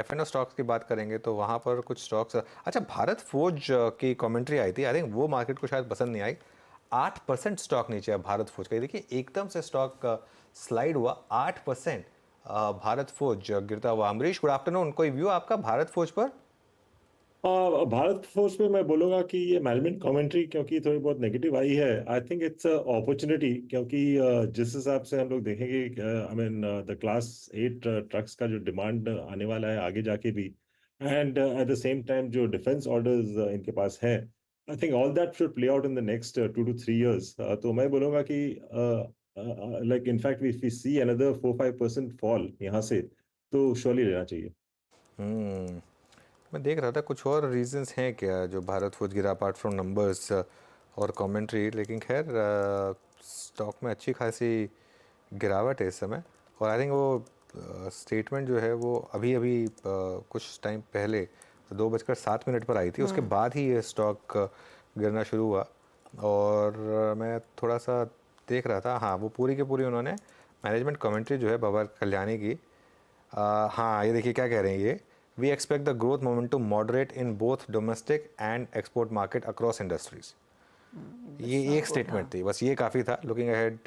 F&O stocks की बात करेंगे तो वहाँ पर कुछ स्टॉक्स, अच्छा भारत फोर्ज की कमेंट्री आई थी, आई थिंक वो मार्केट को शायद पसंद नहीं आई। 8% स्टॉक नीचे है भारत फोर्ज का, देखिए एकदम से स्टॉक स्लाइड हुआ 8%। भारत फोर्ज गिरता हुआ। अमरीश, गुड आफ्टरनून, कोई व्यू आपका भारत फोर्ज पर? भारत फोर्स में मैं बोलूंगा कि ये मैनेजमेंट कमेंट्री क्योंकि थोड़ी बहुत नेगेटिव आई है। आई थिंक इट्स अपॉर्चुनिटी, क्योंकि जिस हिसाब से हम लोग देखेंगे, I mean the class 8 trucks का जो डिमांड आने वाला है आगे जाके भी, and at the same time जो डिफेंस ऑर्डर्स इनके पास है, I think all that should play out in the next 2 to 3 years। तो मैं बोलूंगा कि like in fact if we see another 4-5% fall यहाँ से, तो श्योरली लेना चाहिए। हम्म, मैं देख रहा था कुछ और रीजंस हैं क्या जो भारत फूड गिरा अपार्ट फ्रॉम नंबर्स और कमेंट्री, लेकिन खैर स्टॉक में अच्छी खासी गिरावट है इस समय। और आई थिंक वो स्टेटमेंट जो है वो अभी अभी कुछ टाइम पहले 2:07 पर आई थी, उसके बाद ही ये स्टॉक गिरना शुरू हुआ। और मैं थोड़ा सा देख रहा था, हाँ वो पूरी की पूरी उन्होंने मैनेजमेंट कमेंट्री जो है बाबा कल्याणी की, हाँ ये देखिए क्या कह रहे हैं ये, we expect the growth momentum moderate in both domestic and export market across industries. ये एक स्टेटमेंट थी बस, ये काफ़ी था। लुकिंग अहेड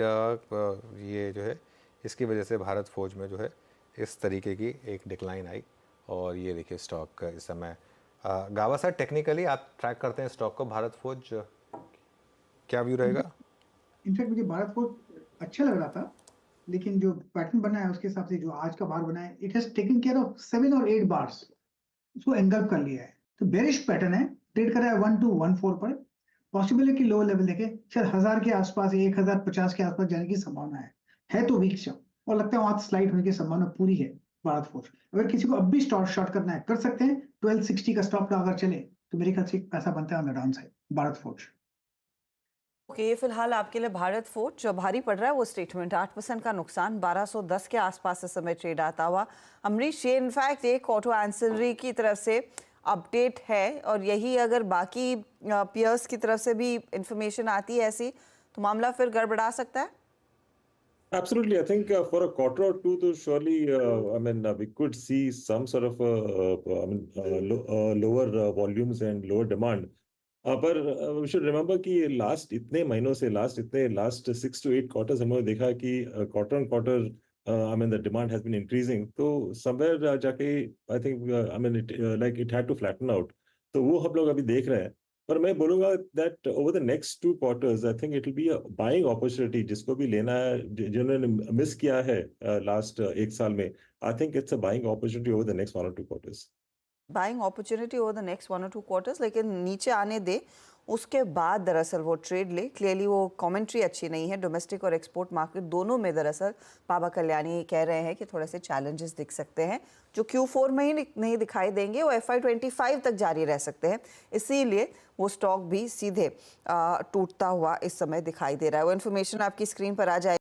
ये जो है इसकी वजह से भारत फौज में जो है इस तरीके की एक डिक्लाइन आई। और ये देखिए स्टॉक इस समय गावा सर, टेक्निकली आप ट्रैक करते हैं स्टॉक को, भारत फौज क्या व्यू रहेगा? इनफैक्ट मुझे भारत फोर्ज अच्छा लग रहा था, लेकिन जो पैटर्न बना है उसके हिसाब से जो आज का बार बना है, it has taken care of 7 और 8 बार्स, उसको एंगल्फ कर लिया है। तो बेरिश पैटर्न है, ट्रेड कर रहा है 1214 पर। पॉसिबल है कि लोअर लेवल देखे शायद 1000 के आसपास, 1050 के आसपास जाने की संभावना है तो वीक शॉट, और लगता है वहां स्लाइड होने की संभावना पूरी है भारत फोर्ज। अगर किसी को अब भी शॉर्ट करना है कर सकते हैं, 1260 का स्टॉप अगर चले तो मेरे ख्याल से पैसा बनता है down side Bharat forge. Okay, फिलहाल आपके लिए भारत फोर्ज जो भारी पड़ रहा है वो स्टेटमेंट, 8% का नुकसान, 1210 के आसपास इस समय ट्रेड आता हुआ। अमरीश, ये इनफैक्ट एक ऑटो एंसिलरी की तरफ से अपडेट है, और यही अगर बाकी पियर्स की तरफ से भी इंफॉर्मेशन आती है ऐसी, तो मामला फिर गड़बड़ा सकता है। Absolutely. I think for a quarter or two, to surely, I mean, we could see some sort of, lower volumes and lower demand. पर we should remember कि लास्ट इतने महीनों से, लास्ट 6 to 8 quarters हमने देखा कि quarter on quarter, I mean, the demand has been increasing. तो somewhere जाके I think, I mean, like it had to flatten out. तो वो हम लोग अभी देख रहे हैं। पर मैं बोलूंगा that over the next 2 quarters, I think it will be a buying opportunity, जिसको भी लेना है, जिन्होंने मिस किया है लास्ट 1 साल में, I think it's a buying opportunity over the next 1 or 2 quarters. Buying opportunity over the next 1 or 2 quarters, लेकिन नीचे आने दे, उसके बाद दरअसल वो ट्रेड ले। क्लियरली वो कमेंट्री अच्छी नहीं है, डोमेस्टिक और एक्सपोर्ट मार्केट दोनों में दरअसल बाबा कल्याणी कह रहे हैं कि थोड़े से चैलेंजेस दिख सकते हैं, जो Q4 में ही नहीं दिखाई देंगे, वो FY25 तक जारी रह सकते हैं। इसीलिए वो स्टॉक भी सीधे टूटता हुआ इस समय दिखाई दे रहा है। वो इन्फॉर्मेशन आपकी स्क्रीन पर आ जाए।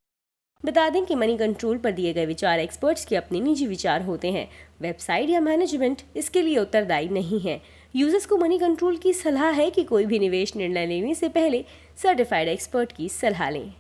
बता दें कि मनी कंट्रोल पर दिए गए विचार एक्सपर्ट्स के अपने निजी विचार होते हैं। वेबसाइट या मैनेजमेंट इसके लिए उत्तरदायी नहीं है। यूजर्स को मनी कंट्रोल की सलाह है कि कोई भी निवेश निर्णय लेने से पहले सर्टिफाइड एक्सपर्ट की सलाह लें।